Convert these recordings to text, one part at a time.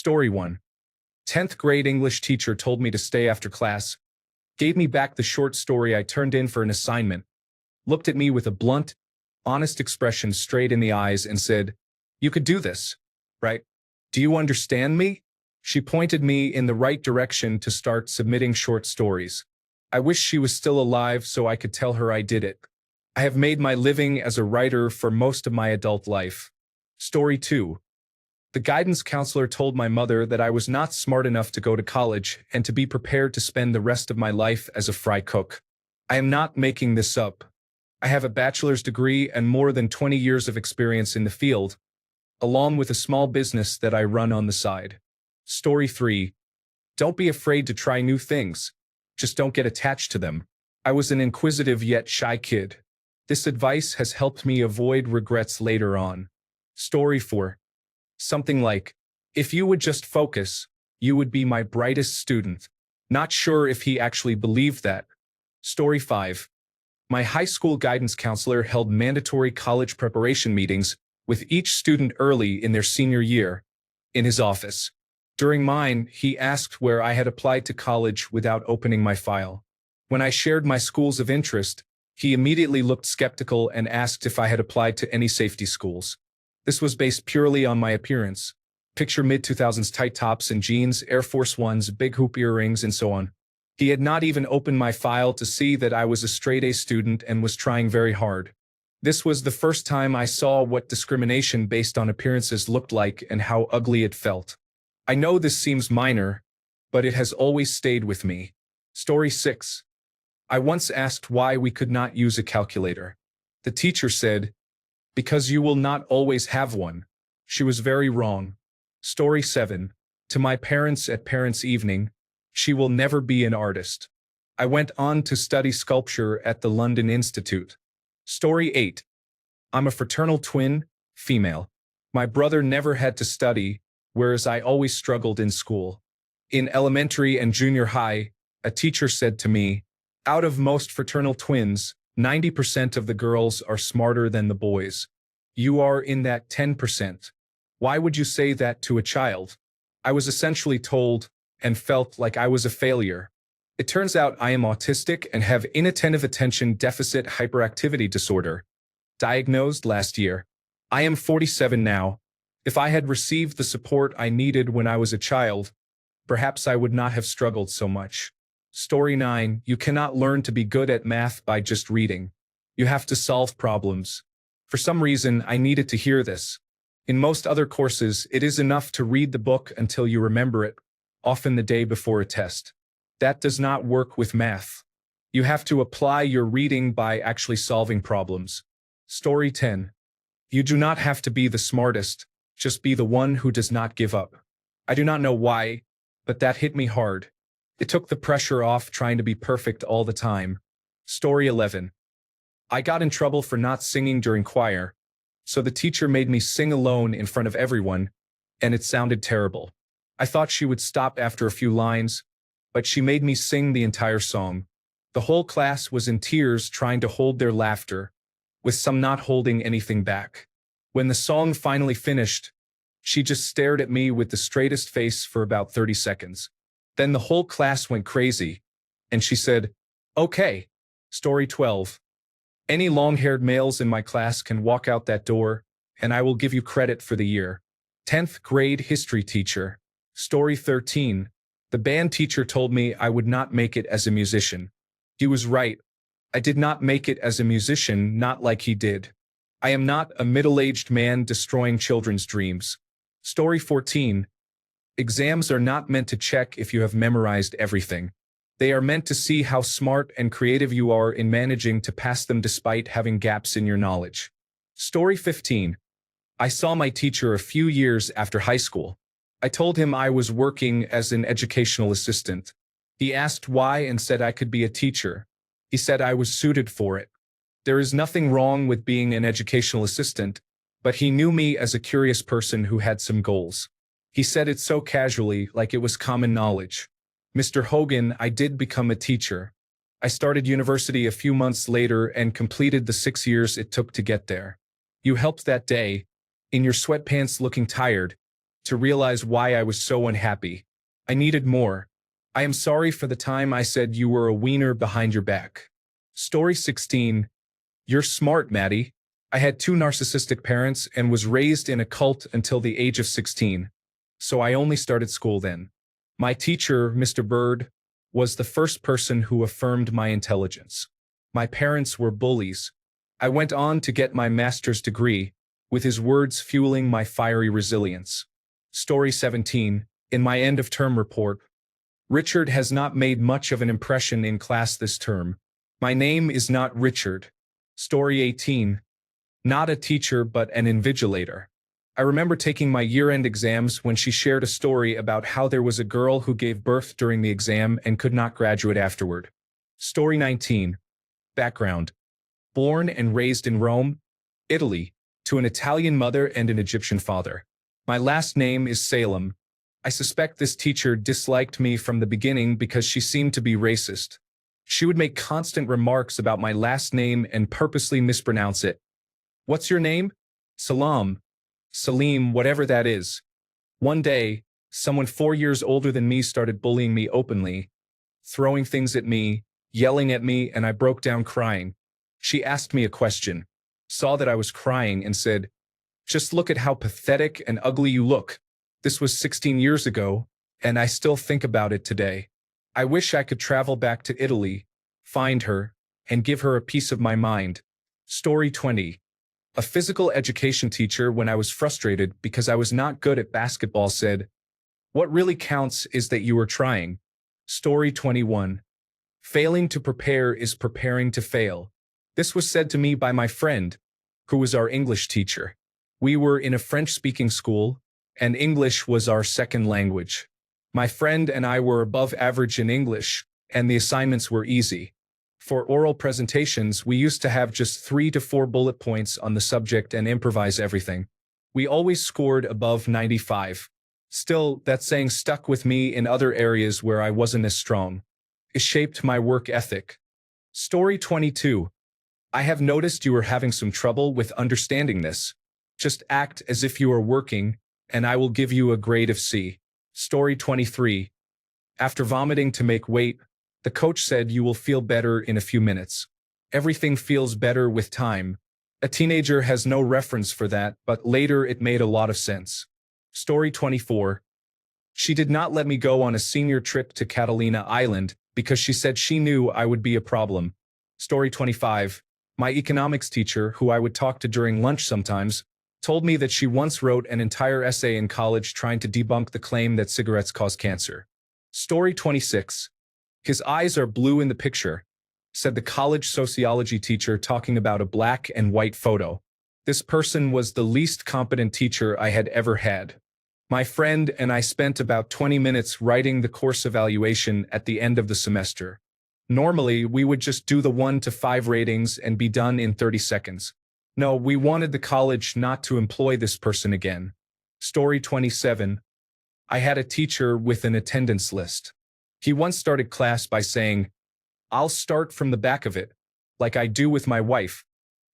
Story 1. 10th grade English teacher told me to stay after class, gave me back the short story I turned in for an assignment, looked at me with a blunt, honest expression straight in the eyes and said, "You could do this, right? Do you understand me?" She pointed me in the right direction to start submitting short stories. I wish she was still alive so I could tell her I did it. I have made my living as a writer for most of my adult life. Story 2. The guidance counselor told my mother that I was not smart enough to go to college and to be prepared to spend the rest of my life as a fry cook. I am not making this up. I have a bachelor's degree and more than 20 years of experience in the field, along with a small business that I run on the side. Story 3. Don't be afraid to try new things. Just don't get attached to them. I was an inquisitive yet shy kid. This advice has helped me avoid regrets later on. Story 4. Something like, "If you would just focus, you would be my brightest student." Not sure if he actually believed that. Story 5. My high school guidance counselor held mandatory college preparation meetings with each student early in their senior year in his office. During mine, he asked where I had applied to college without opening my file. When I shared my schools of interest, he immediately looked skeptical and asked if I had applied to any safety schools. This was based purely on my appearance. Picture mid-2000s tight tops and jeans, Air Force Ones, big hoop earrings, and so on. He had not even opened my file to see that I was a straight-A student and was trying very hard. This was the first time I saw what discrimination based on appearances looked like and how ugly it felt. I know this seems minor, but it has always stayed with me. Story 6. I once asked why we could not use a calculator. The teacher said, "Because you will not always have one." She was very wrong. Story 7. To my parents at parents' evening, she will never be an artist. I went on to study sculpture at the London Institute. Story 8. I'm a fraternal twin, female. My brother never had to study, whereas I always struggled in school. In elementary and junior high, a teacher said to me, "Out of most fraternal twins, 90% of the girls are smarter than the boys. You are in that 10%. Why would you say that to a child?" I was essentially told and felt like I was a failure. It turns out I am autistic and have inattentive attention deficit hyperactivity disorder. Diagnosed last year. I am 47 now. If I had received the support I needed when I was a child, perhaps I would not have struggled so much. Story 9. You cannot learn to be good at math by just reading. You have to solve problems. For some reason, I needed to hear this. In most other courses, it is enough to read the book until you remember it, often the day before a test. That does not work with math. You have to apply your reading by actually solving problems. Story 10. You do not have to be the smartest, just be the one who does not give up. I do not know why, but that hit me hard. It took the pressure off trying to be perfect all the time. Story 11. I got in trouble for not singing during choir, so the teacher made me sing alone in front of everyone, and it sounded terrible. I thought she would stop after a few lines, but she made me sing the entire song. The whole class was in tears trying to hold their laughter, with some not holding anything back. When the song finally finished, she just stared at me with the straightest face for about 30 seconds. Then the whole class went crazy, and she said, "Okay." Story 12. Any long-haired males in my class can walk out that door, and I will give you credit for the year. 10th grade history teacher. Story 13. The band teacher told me I would not make it as a musician. He was right. I did not make it as a musician, not like he did. I am not a middle-aged man destroying children's dreams. Story 14. Exams are not meant to check if you have memorized everything. They are meant to see how smart and creative you are in managing to pass them despite having gaps in your knowledge. Story 15. I saw my teacher a few years after high school. I told him I was working as an educational assistant. He asked why and said I could be a teacher. He said I was suited for it. There is nothing wrong with being an educational assistant, but he knew me as a curious person who had some goals. He said it so casually, like it was common knowledge. "Mr. Hogan, I did become a teacher. I started university a few months later and completed the 6 years it took to get there. You helped that day, in your sweatpants looking tired, to realize why I was so unhappy. I needed more. I am sorry for the time I said you were a wiener behind your back. Story 16. You're smart, Maddie. I had two narcissistic parents and was raised in a cult until the age of 16. So I only started school then. My teacher, Mr. Bird, was the first person who affirmed my intelligence. My parents were bullies. I went on to get my master's degree, with his words fueling my fiery resilience. Story 17. In my end-of-term report, Richard has not made much of an impression in class this term. My name is not Richard. Story 18. Not a teacher but an invigilator. I remember taking my year-end exams when she shared a story about how there was a girl who gave birth during the exam and could not graduate afterward. Story 19. Background. Born and raised in Rome, Italy, to an Italian mother and an Egyptian father. My last name is Salem. I suspect this teacher disliked me from the beginning because she seemed to be racist. She would make constant remarks about my last name and purposely mispronounce it. What's your name? Salam. Salim, whatever that is. One day, someone 4 years older than me started bullying me openly, throwing things at me, yelling at me, and I broke down crying. She asked me a question, saw that I was crying, and said, "Just look at how pathetic and ugly you look." This was 16 years ago, and I still think about it today. I wish I could travel back to Italy, find her, and give her a piece of my mind. Story 20. A physical education teacher, when I was frustrated because I was not good at basketball, said, "What really counts is that you are trying." Story 21. Failing to prepare is preparing to fail. This was said to me by my friend, who was our English teacher. We were in a French-speaking school, and English was our second language. My friend and I were above average in English, and the assignments were easy. For oral presentations, we used to have just 3 to 4 bullet points on the subject and improvise everything. We always scored above 95. Still, that saying stuck with me in other areas where I wasn't as strong. It shaped my work ethic. Story 22. I have noticed you are having some trouble with understanding this. Just act as if you are working, and I will give you a grade of C. Story 23. After vomiting to make weight, the coach said you will feel better in a few minutes. Everything feels better with time. A teenager has no reference for that, but later it made a lot of sense. Story 24. She did not let me go on a senior trip to Catalina Island because she said she knew I would be a problem. Story 25. My economics teacher, who I would talk to during lunch sometimes, told me that she once wrote an entire essay in college trying to debunk the claim that cigarettes cause cancer. Story 26. His eyes are blue in the picture, said the college sociology teacher talking about a black and white photo. This person was the least competent teacher I had ever had. My friend and I spent about 20 minutes writing the course evaluation at the end of the semester. Normally, we would just do the 1 to 5 ratings and be done in 30 seconds. No, we wanted the college not to employ this person again. Story 27. I had a teacher with an attendance list. He once started class by saying, "I'll start from the back of it, like I do with my wife."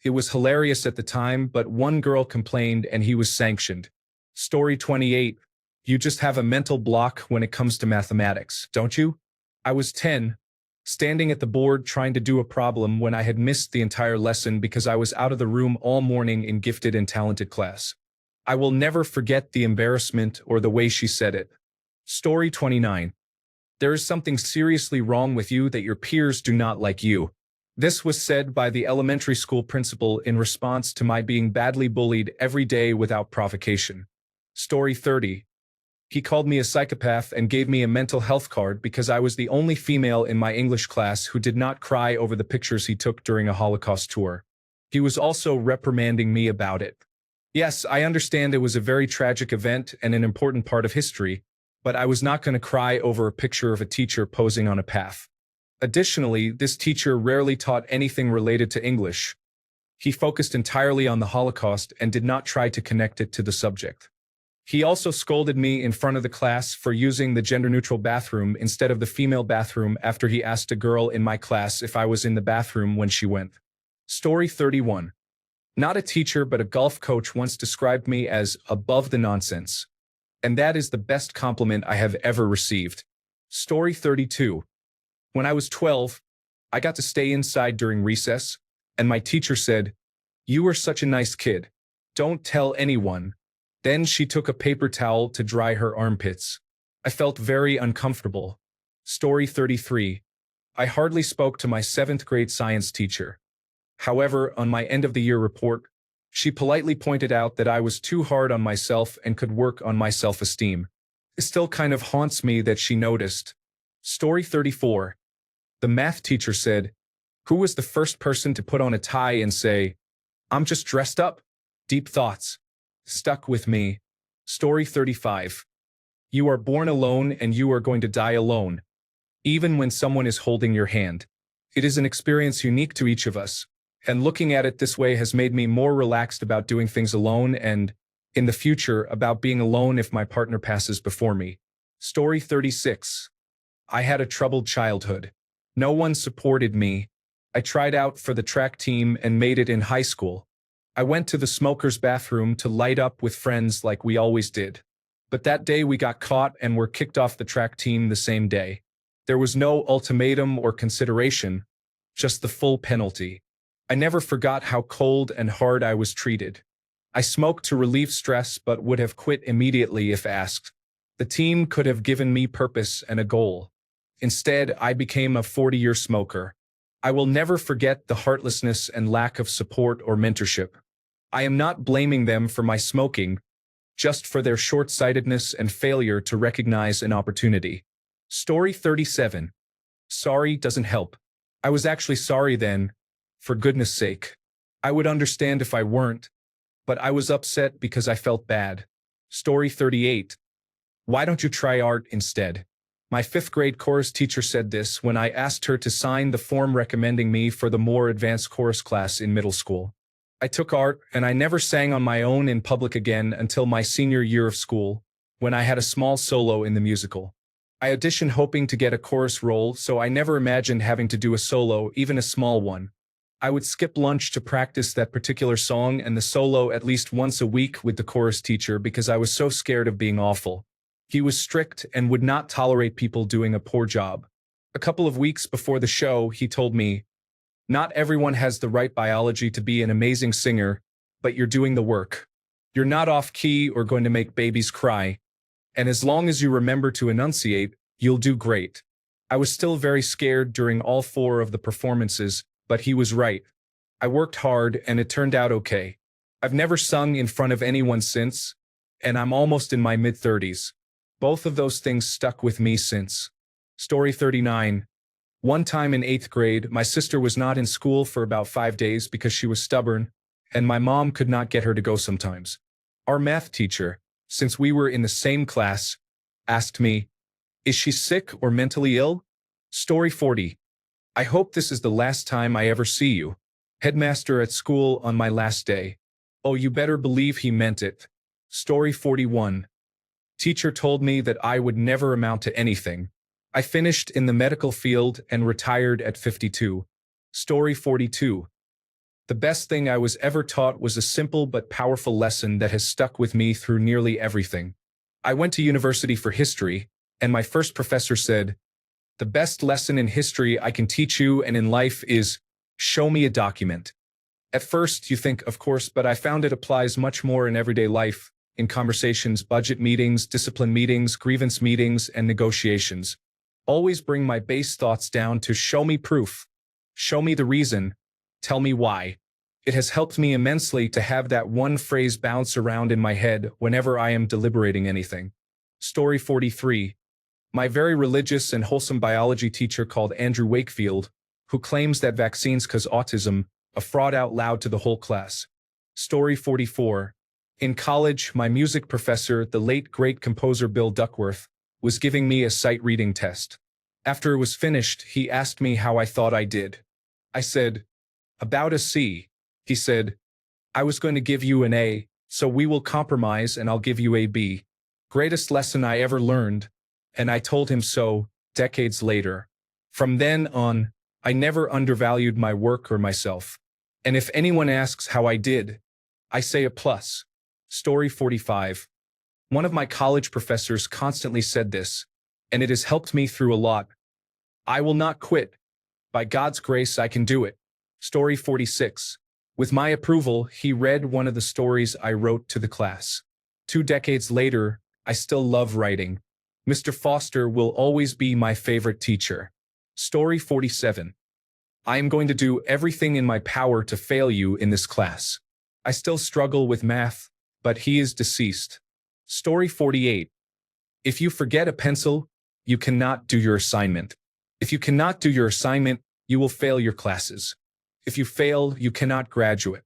It was hilarious at the time, but one girl complained and he was sanctioned. Story 28. You just have a mental block when it comes to mathematics, don't you? I was 10, standing at the board trying to do a problem when I had missed the entire lesson because I was out of the room all morning in gifted and talented class. I will never forget the embarrassment or the way she said it. Story 29. There is something seriously wrong with you that your peers do not like you. This was said by the elementary school principal in response to my being badly bullied every day without provocation. Story 30. He called me a psychopath and gave me a mental health card because I was the only female in my English class who did not cry over the pictures he took during a Holocaust tour. He was also reprimanding me about it. Yes, I understand it was a very tragic event and an important part of history, but I was not going to cry over a picture of a teacher posing on a path. Additionally, this teacher rarely taught anything related to English. He focused entirely on the Holocaust and did not try to connect it to the subject. He also scolded me in front of the class for using the gender-neutral bathroom instead of the female bathroom after he asked a girl in my class if I was in the bathroom when she went. Story 31. Not a teacher but a golf coach once described me as above the nonsense. And that is the best compliment I have ever received. Story 32. When I was 12, I got to stay inside during recess, and my teacher said, "You are such a nice kid. Don't tell anyone." Then she took a paper towel to dry her armpits. I felt very uncomfortable. Story 33. I hardly spoke to my 7th grade science teacher. However, on my end-of-the-year report, she politely pointed out that I was too hard on myself and could work on my self-esteem. It still kind of haunts me that she noticed. Story 34. The math teacher said, "Who was the first person to put on a tie and say, 'I'm just dressed up'?" Deep thoughts. Stuck with me. Story 35. You are born alone and you are going to die alone. Even when someone is holding your hand. It is an experience unique to each of us, and looking at it this way has made me more relaxed about doing things alone and, in the future, about being alone if my partner passes before me. Story 36. I had a troubled childhood. No one supported me. I tried out for the track team and made it in high school. I went to the smoker's bathroom to light up with friends like we always did. But that day we got caught and were kicked off the track team the same day. There was no ultimatum or consideration, just the full penalty. I never forgot how cold and hard I was treated. I smoked to relieve stress but would have quit immediately if asked. The team could have given me purpose and a goal. Instead, I became a 40-year smoker. I will never forget the heartlessness and lack of support or mentorship. I am not blaming them for my smoking, just for their short-sightedness and failure to recognize an opportunity. Story 37. Sorry doesn't help. I was actually sorry then, for goodness sake. I would understand if I weren't, but I was upset because I felt bad. Story 38. Why don't you try art instead? My 5th grade chorus teacher said this when I asked her to sign the form recommending me for the more advanced chorus class in middle school. I took art, and I never sang on my own in public again until my senior year of school, when I had a small solo in the musical. I auditioned hoping to get a chorus role, so I never imagined having to do a solo, even a small one. I would skip lunch to practice that particular song and the solo at least once a week with the chorus teacher because I was so scared of being awful. He was strict and would not tolerate people doing a poor job. A couple of weeks before the show, he told me, "Not everyone has the right biology to be an amazing singer, but you're doing the work. You're not off key or going to make babies cry. And as long as you remember to enunciate, you'll do great." I was still very scared during all 4 of the performances, but he was right. I worked hard and it turned out okay. I've never sung in front of anyone since, and I'm almost in my mid-30s. Both of those things stuck with me since. Story 39. One time in 8th grade, my sister was not in school for about 5 days because she was stubborn, and my mom could not get her to go sometimes. Our math teacher, since we were in the same class, asked me, "Is she sick or mentally ill?" Story 40. I hope this is the last time I ever see you. Headmaster at school on my last day. Oh, you better believe he meant it. Story 41. Teacher told me that I would never amount to anything. I finished in the medical field and retired at 52. Story 42. The best thing I was ever taught was a simple but powerful lesson that has stuck with me through nearly everything. I went to university for history, and my first professor said, "The best lesson in history I can teach you and in life is, show me a document." At first, you think, of course, but I found it applies much more in everyday life, in conversations, budget meetings, discipline meetings, grievance meetings, and negotiations. Always bring my base thoughts down to show me proof. Show me the reason. Tell me why. It has helped me immensely to have that one phrase bounce around in my head whenever I am deliberating anything. Story 43. My very religious and wholesome biology teacher called Andrew Wakefield, who claims that vaccines cause autism, a fraud out loud to the whole class. Story 44. In college, my music professor, the late great composer Bill Duckworth, was giving me a sight reading test. After it was finished, he asked me how I thought I did. I said, "About a C." He said, "I was going to give you an A, so we will compromise and I'll give you a B." Greatest lesson I ever learned, and I told him so, decades later. From then on, I never undervalued my work or myself. And if anyone asks how I did, I say a plus. Story 45. One of my college professors constantly said this, and it has helped me through a lot. I will not quit. By God's grace, I can do it. Story 46. With my approval, he read one of the stories I wrote to the class. 2 decades later, I still love writing. Mr. Foster will always be my favorite teacher. Story 47. I am going to do everything in my power to fail you in this class. I still struggle with math, but he is deceased. Story 48. If you forget a pencil, you cannot do your assignment. If you cannot do your assignment, you will fail your classes. If you fail, you cannot graduate.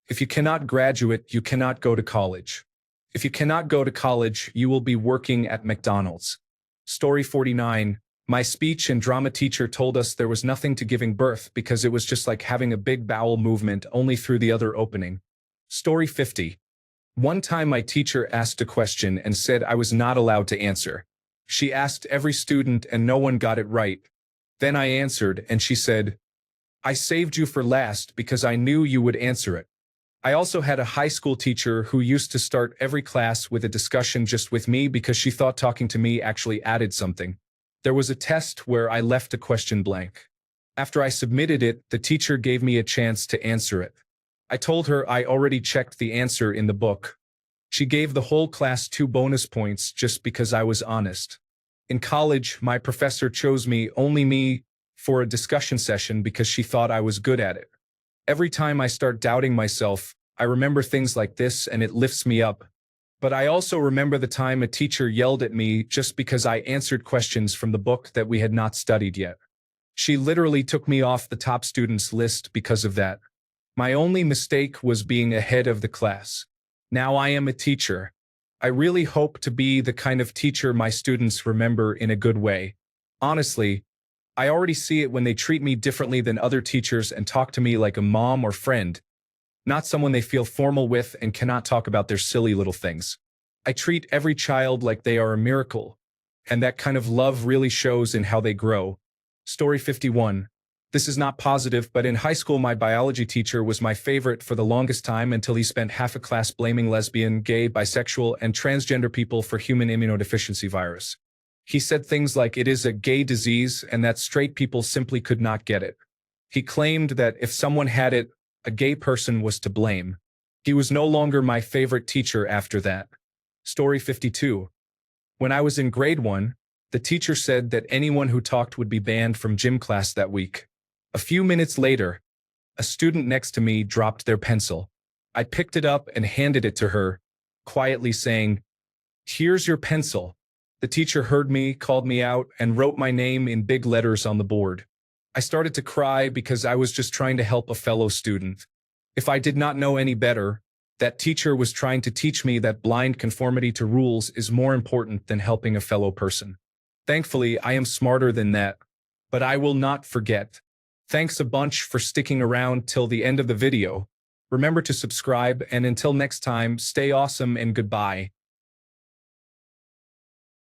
If you cannot graduate, you cannot go to college. If you cannot go to college, you will be working at McDonald's. Story 49. My speech and drama teacher told us there was nothing to giving birth because it was just like having a big bowel movement only through the other opening. Story 50. One time my teacher asked a question and said I was not allowed to answer. She asked every student and no one got it right. Then I answered and she said, I saved you for last because I knew you would answer it. I also had a high school teacher who used to start every class with a discussion just with me because she thought talking to me actually added something. There was a test where I left a question blank. After I submitted it, the teacher gave me a chance to answer it. I told her I already checked the answer in the book. She gave the whole class 2 bonus points just because I was honest. In college, my professor chose only me, for a discussion session because she thought I was good at it. Every time I start doubting myself, I remember things like this and it lifts me up. But I also remember the time a teacher yelled at me just because I answered questions from the book that we had not studied yet. She literally took me off the top students list because of that. My only mistake was being ahead of the class. Now I am a teacher. I really hope to be the kind of teacher my students remember in a good way. Honestly, I already see it when they treat me differently than other teachers and talk to me like a mom or friend, not someone they feel formal with and cannot talk about their silly little things. I treat every child like they are a miracle, and that kind of love really shows in how they grow. Story 51. This is not positive, but in high school my biology teacher was my favorite for the longest time until he spent half a class blaming lesbian, gay, bisexual, and transgender people for human immunodeficiency virus. He said things like it is a gay disease and that straight people simply could not get it. He claimed that if someone had it, a gay person was to blame. He was no longer my favorite teacher after that. Story 52. When I was in grade 1, the teacher said that anyone who talked would be banned from gym class that week. A few minutes later, a student next to me dropped their pencil. I picked it up and handed it to her, quietly saying, "Here's your pencil." The teacher heard me, called me out, and wrote my name in big letters on the board. I started to cry because I was just trying to help a fellow student. If I did not know any better, that teacher was trying to teach me that blind conformity to rules is more important than helping a fellow person. Thankfully, I am smarter than that. But I will not forget. Thanks a bunch for sticking around till the end of the video. Remember to subscribe, and until next time, stay awesome and goodbye.